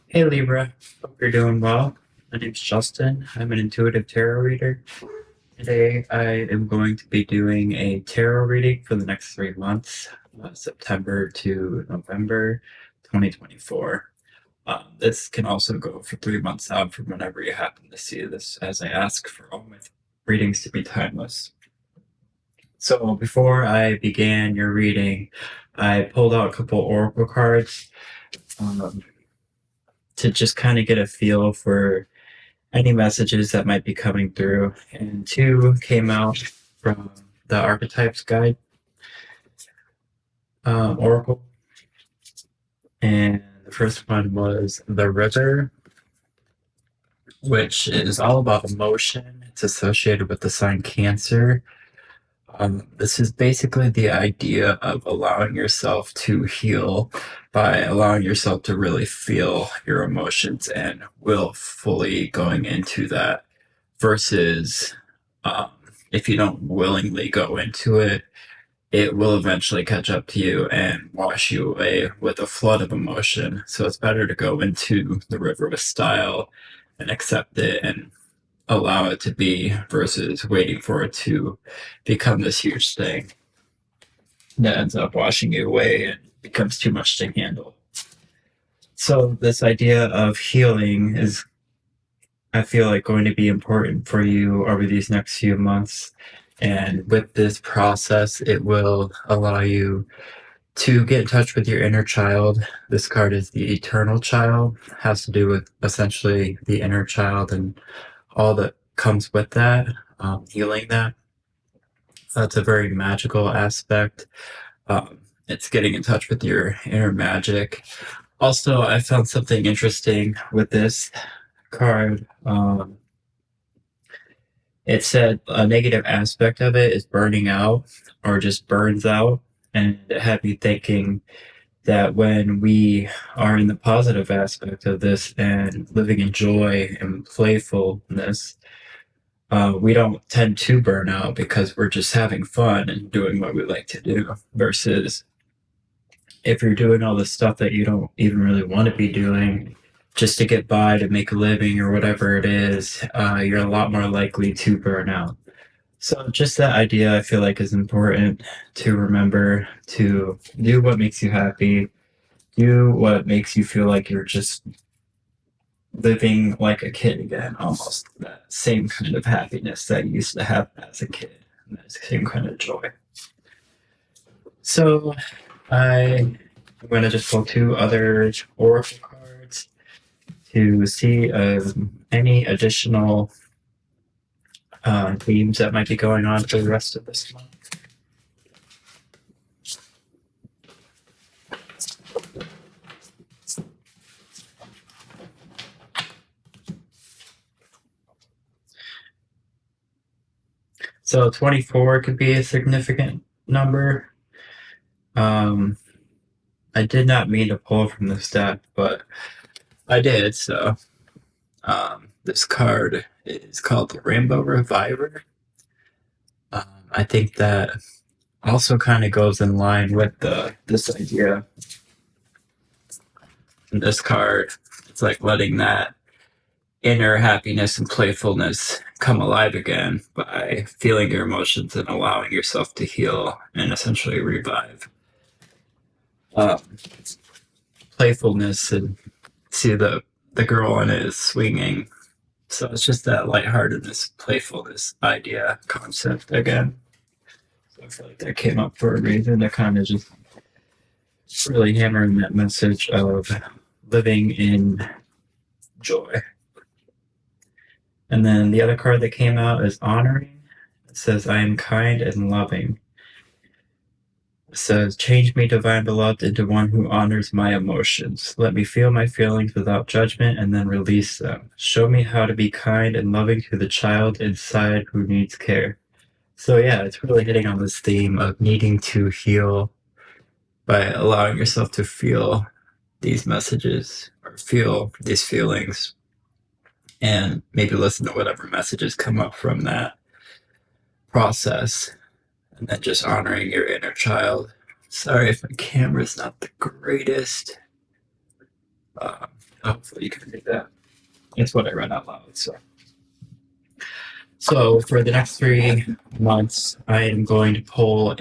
Hey Libra, hope you're doing well. My name's Justin. I'm an intuitive tarot reader. Today I am going to be doing a tarot reading for the next 3 months, September to November 2024. This can also go for 3 months out from whenever you happen to see this, as I ask for all my readings to be timeless. So before I began your reading, I pulled out a couple oracle cards um, to just kind of get a feel for any messages that might be coming through. And two came out from the Archetypes Guide Oracle. And the first one was The River, which is all about emotion. It's associated with the sign Cancer. This is basically the idea of allowing yourself to heal by allowing yourself to really feel your emotions and willfully going into that versus um, if you don't willingly go into it, it will eventually catch up to you and wash you away with a flood of emotion. So it's better to go into the river with style and accept it and allow it to be versus waiting for it to become this huge thing that ends up washing you away and becomes too much to handle. So this idea of healing is, I feel like, going to be important for you over these next few months. And with this process, it will allow you to get in touch with your inner child. This card is the Eternal Child, it has to do with essentially the inner child and all that comes with that, healing that. That's a very magical aspect. It's getting in touch with your inner magic. Also, I found something interesting with this card. It said a negative aspect of it is burning out or just burns out, and it had me thinking that when we are in the positive aspect of this and living in joy and playfulness, we don't tend to burn out because we're just having fun and doing what we like to do. Versus if you're doing all the stuff that you don't even really want to be doing just to get by, to make a living or whatever it is, you're a lot more likely to burn out. So just that idea I feel like is important to remember, to do what makes you happy, do what makes you feel like you're just living like a kid again, almost that same kind of happiness that you used to have as a kid, and that same kind of joy. So I'm going to just pull two other oracle cards to see any additional themes that might be going on for the rest of this month. So 24 could be a significant number. I did not mean to pull from this deck, but I did. So this card is called the Rainbow Reviver. I think that also kind of goes in line with this idea. In this card, it's like letting that inner happiness and playfulness come alive again by feeling your emotions and allowing yourself to heal and essentially revive. Um, Playfulness, and see the girl in it is swinging. So it's just that lightheartedness, playfulness idea, concept again. So I feel like that came up for a reason to kind of just really hammer in that message of living in joy. And then the other card that came out is Honoring. It says, I am kind and loving. It says, change me, divine beloved, into one who honors my emotions. Let me feel my feelings without judgment and then release them. Show me how to be kind and loving to the child inside who needs care. So yeah, it's really hitting on this theme of needing to heal by allowing yourself to feel these messages or feel these feelings and maybe listen to whatever messages come up from that process, and then just honoring your inner child. Sorry if my camera's not the greatest. Hopefully you can read that. It's what I read out loud. So for the next 3 months, I am going to pull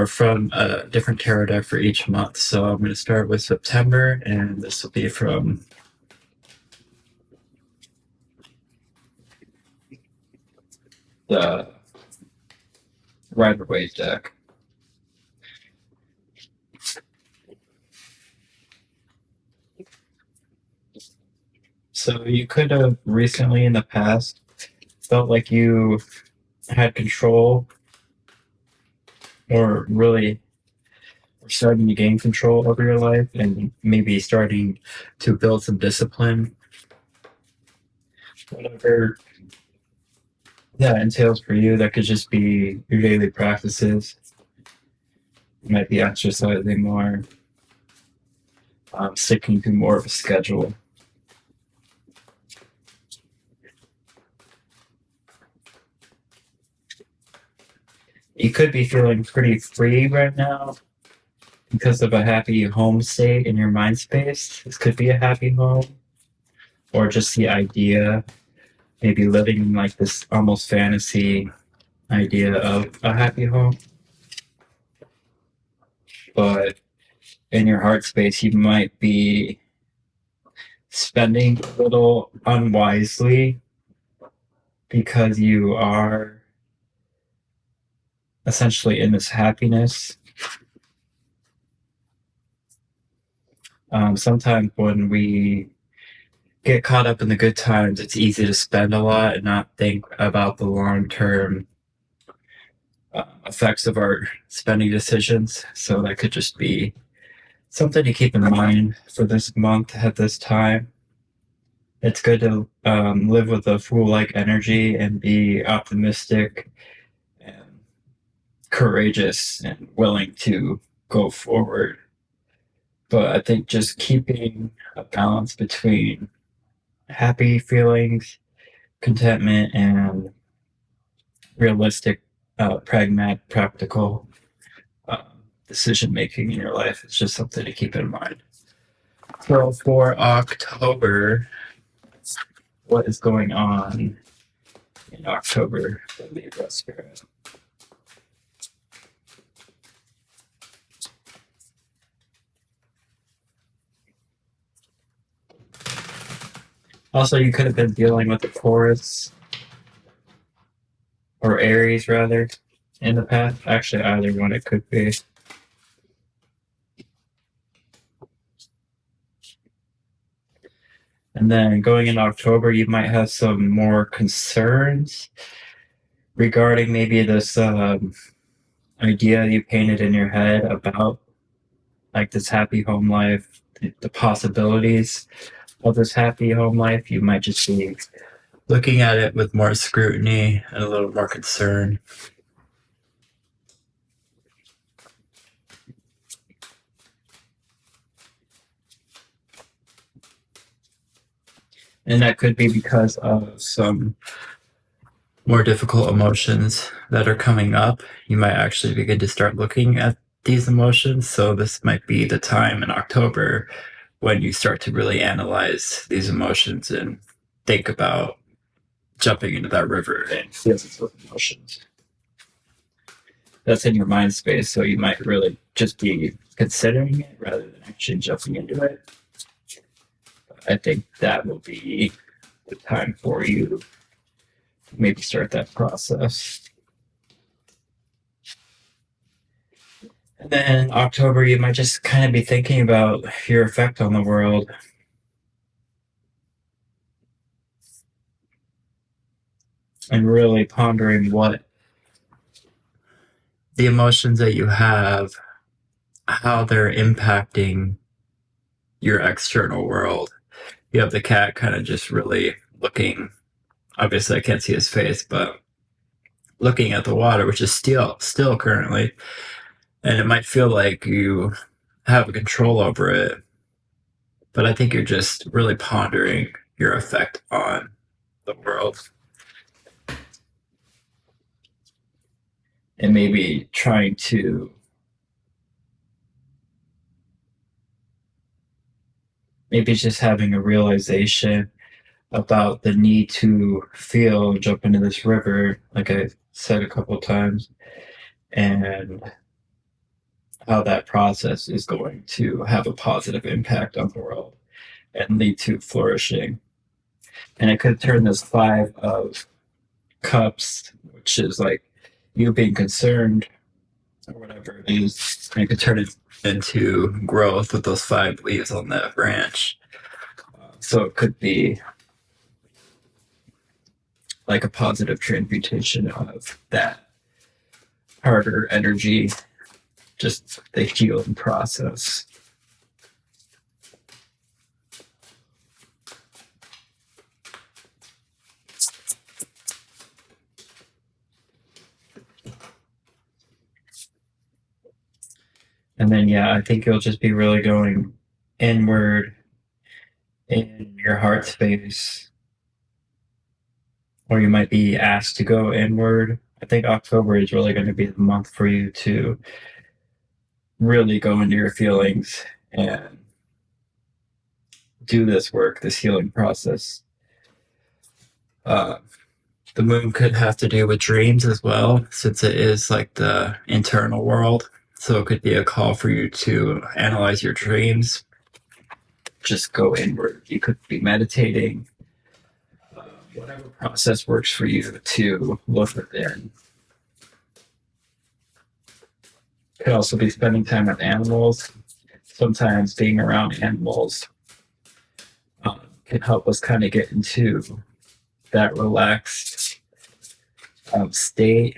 from a different tarot deck for each month. So I'm going to start with September, and this will be from the Waite deck. So you could have recently in the past felt like you had control, or really were starting to gain control over your life, and maybe starting to build some discipline. Whatever that entails for you, that could just be your daily practices. You might be exercising more, sticking to more of a schedule. You could be feeling pretty free right now because of a happy home state in your mind space. This could be a happy home, or just the idea, maybe living in like this almost fantasy idea of a happy home. But in your heart space, you might be spending a little unwisely because you are essentially in this happiness. Sometimes when we get caught up in the good times, it's easy to spend a lot and not think about the long-term effects of our spending decisions. So that could just be something to keep in mind for this month at this time. It's good to live with a fool-like energy and be optimistic and courageous and willing to go forward. But I think just keeping a balance between happy feelings, contentment, and realistic, pragmatic, practical decision making in your life is just something to keep in mind. So for October, what is going on in October for Libra Spirit? Also, you could have been dealing with a Taurus or Aries, rather, in the past. Actually, either one it could be. And then going in October, you might have some more concerns regarding maybe this idea you painted in your head about like this happy home life, the possibilities of this happy home life. You might just be looking at it with more scrutiny and a little more concern. And that could be because of some more difficult emotions that are coming up. You might actually be good to start looking at these emotions. So this might be the time in October when you start to really analyze these emotions and think about jumping into that river and feeling those emotions. That's in your mind space, so you might really just be considering it rather than actually jumping into it. I think that will be the time for you to maybe start that process. And then October, you might just kind of be thinking about your effect on the world. And really pondering what the emotions that you have, how they're impacting your external world. You have the cat kind of just really looking, obviously I can't see his face, but looking at the water, which is still currently, and it might feel like you have control over it, but I think you're just really pondering your effect on the world and maybe trying to maybe just having a realization about the need to feel, jump into this river, like I said a couple of times, and how that process is going to have a positive impact on the world and lead to flourishing. And it could turn this 5 of Cups, which is like you being concerned or whatever it is, and it could turn it into growth with those 5 leaves on that branch. So it could be like a positive transmutation of that harder energy, just the healing process. And then, yeah, I think you'll just be really going inward in your heart space, or you might be asked to go inward. I think October is really going to be the month for you to really go into your feelings and do this work, this healing process. The moon could have to do with dreams as well, since it is like the internal world. So it could be a call for you to analyze your dreams. Just go inward. You could be meditating, whatever process works for you to look within. Could also be spending time with animals. Sometimes being around animals can help us kind of get into that relaxed state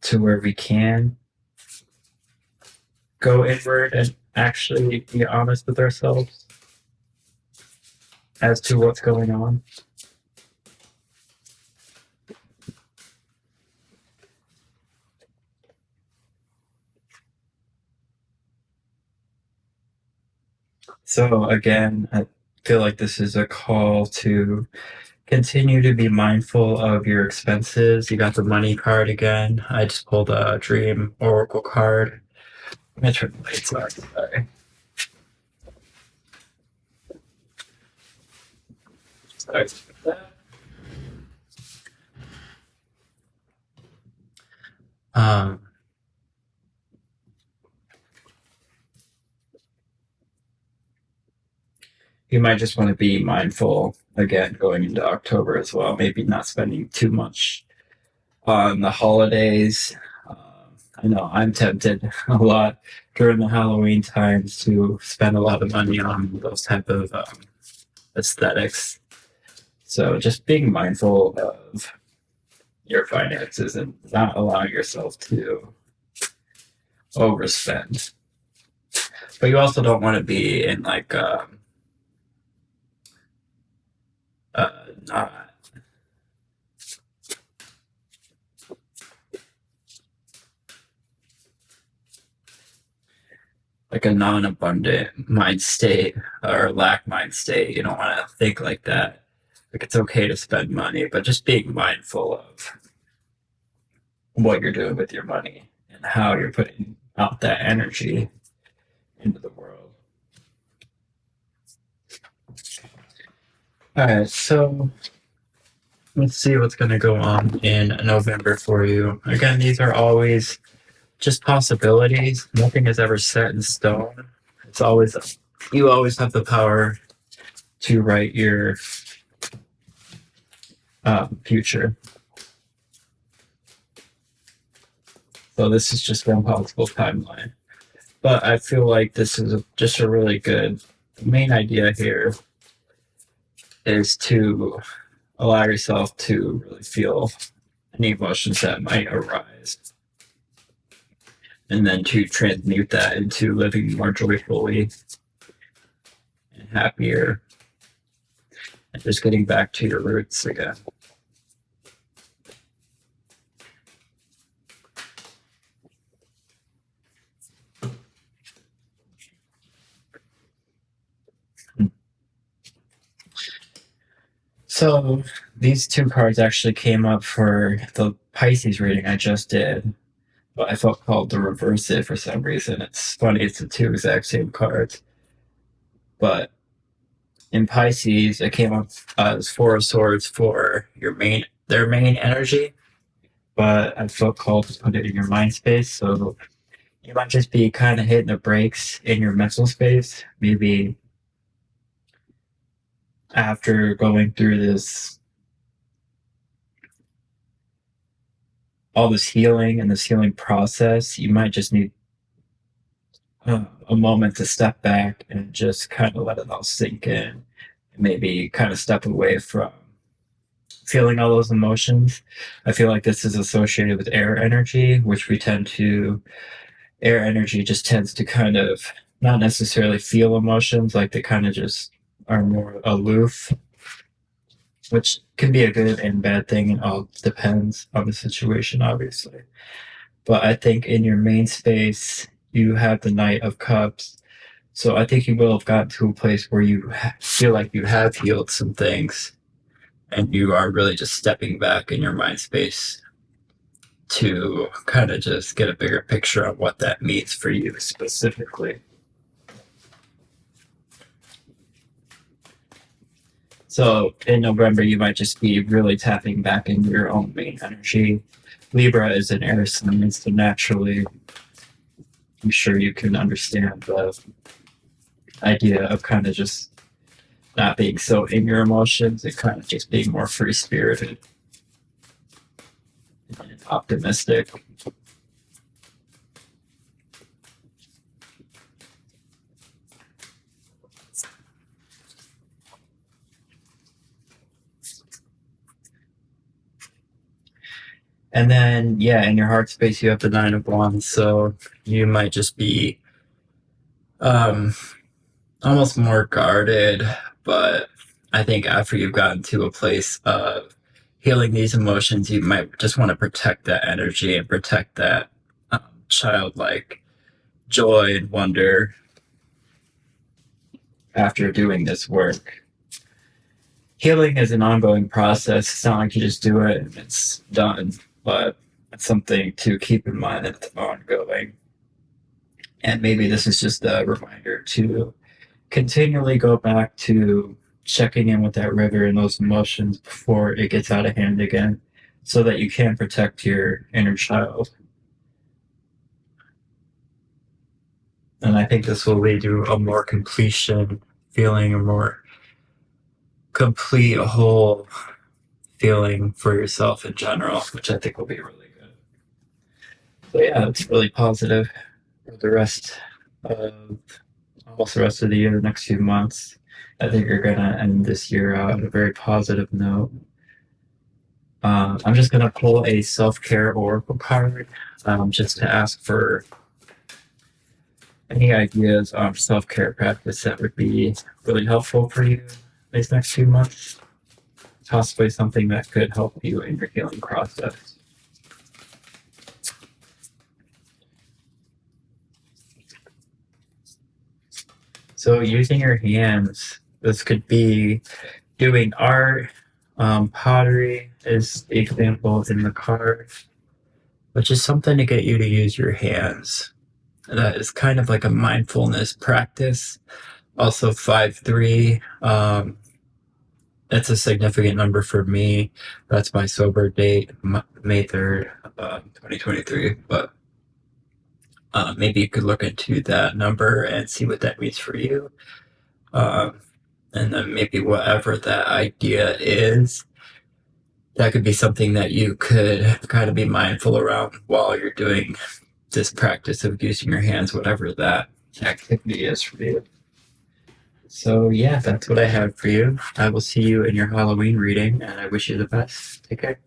to where we can go inward and actually be honest with ourselves as to what's going on. So again, I feel like this is a call to continue to be mindful of your expenses. You got the money card again. I just pulled a dream oracle card. I'm gonna turn the lights on. Sorry. Sorry about that. You might just want to be mindful again going into October as well. Maybe not spending too much on the holidays. I know I'm tempted a lot during the Halloween times to spend a lot of money on those type of aesthetics. So just being mindful of your finances and not allowing yourself to overspend. But you also don't want to be in like not like a non-abundant mind state or lack mind state. You don't want to think like that. Like it's okay to spend money, but just being mindful of what you're doing with your money and how you're putting out that energy into the world. All right, so let's see what's going to go on in November for you. Again, these are always just possibilities. Nothing is ever set in stone. It's always, you always have the power to write your future. So this is just one possible timeline. But I feel like this is just a really good main idea here is to allow yourself to really feel any emotions that might arise. And then to transmute that into living more joyfully and happier and just getting back to your roots again. So these 2 cards actually came up for the Pisces reading I just did, but I felt called to reverse it for some reason. It's funny, it's the 2 exact same cards. But in Pisces, it came up as Four of Swords for their main energy, but I felt called to put it in your mind space. So you might just be kind of hitting the brakes in your mental space. Maybe after going through all this healing and this healing process, you might just need a moment to step back and just kind of let it all sink in, and maybe kind of step away from feeling all those emotions. I feel like this is associated with air energy, which air energy just tends to kind of not necessarily feel emotions, like they kind of just are more aloof, which can be a good and bad thing. It all depends on the situation, obviously. But I think in your main space, you have the Knight of Cups. So I think you will have gotten to a place where you feel like you have healed some things and you are really just stepping back in your mind space to kind of just get a bigger picture of what that means for you specifically. So in November, you might just be really tapping back into your own main energy. Libra is an air sign, so naturally, I'm sure you can understand the idea of kind of just not being so in your emotions and kind of just being more free spirited and optimistic. And then, yeah, in your heart space, you have the Nine of Wands, so you might just be almost more guarded, but I think after you've gotten to a place of healing these emotions, you might just want to protect that energy and protect that childlike joy and wonder after doing this work. Healing is an ongoing process. It's not like you just do it and it's done, but it's something to keep in mind that it's ongoing. And maybe this is just a reminder to continually go back to checking in with that river and those emotions before it gets out of hand again, so that you can protect your inner child. And I think this will lead to a more completion feeling, a more complete, whole feeling for yourself in general, which I think will be really good. So yeah, it's really positive for the rest of almost the rest of the year, the next few months. I think you're gonna end this year out on a very positive note. I'm just gonna pull a self-care oracle card, just to ask for any ideas on self-care practice that would be really helpful for you these next few months. Possibly something that could help you in your healing process. So using your hands, this could be doing art. Pottery is the example in the card, which is something to get you to use your hands. That is kind of like a mindfulness practice. Also 5-3, that's a significant number for me. That's my sober date, May 3rd, 2023. But maybe you could look into that number and see what that means for you. And then maybe whatever that idea is, that could be something that you could kind of be mindful around while you're doing this practice of using your hands, whatever that activity is for you. So yeah, that's what I have for you. I will see you in your Halloween reading, and I wish you the best. Take care.